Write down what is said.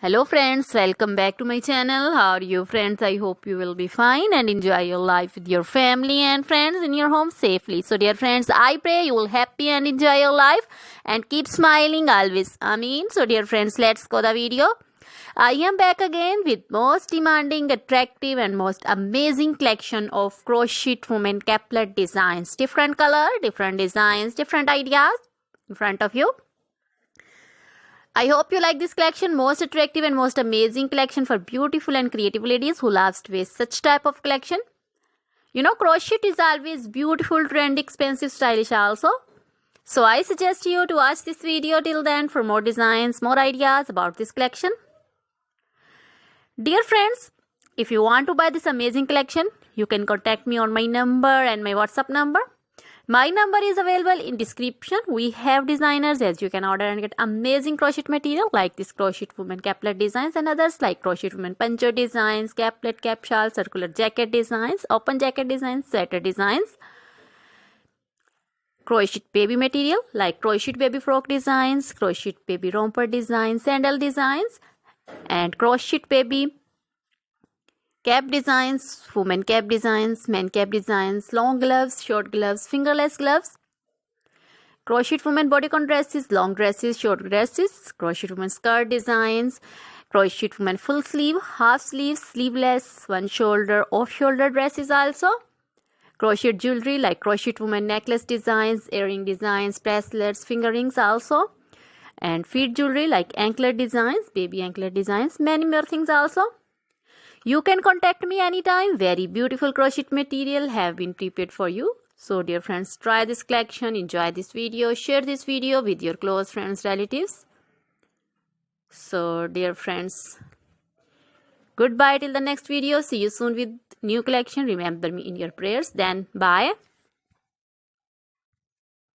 Hello friends, welcome back to my channel. How are you friends? I hope you will be fine and enjoy your life with your family and friends in your home safely. So dear friends, I pray you will happy and enjoy your life and keep smiling always. Amen. So dear friends, let's go the video. I am back again with most demanding, attractive and most amazing collection of crochet women caplet designs. Different color, different designs, different ideas in front of you. I hope you like this collection. Most attractive and most amazing collection for beautiful and creative ladies who loves to wear such type of collection. You know, crochet is always beautiful, trendy, expensive, stylish also. So I suggest you to watch this video till then for more designs, more ideas about this collection. Dear friends, if you want to buy this amazing collection, you can contact me on my number and my WhatsApp number. My number is available in description. We have designers as you can order and get amazing crochet material like this crochet woman caplet designs and others like crochet woman poncho designs, caplet, cap shawl, circular jacket designs, open jacket designs, sweater designs, crochet baby material like crochet baby frock designs, crochet baby romper designs, sandal designs and crochet baby cap designs, women cap designs, men cap designs, long gloves, short gloves, fingerless gloves, crochet women bodycon dresses, long dresses, short dresses, crochet women skirt designs, crochet women full sleeve, half sleeve, sleeveless, one shoulder, off shoulder dresses also, crochet jewelry like crochet women necklace designs, earring designs, bracelets, finger rings also, and feet jewelry like anklet designs, baby anklet designs, many more things also. You can contact me anytime. Very beautiful crochet material have been prepared for you. So dear friends, try this collection, enjoy this video, share this video with your close friends, relatives. So dear friends, goodbye till the next video. See you soon with new collection. Remember me in your prayers. Then bye.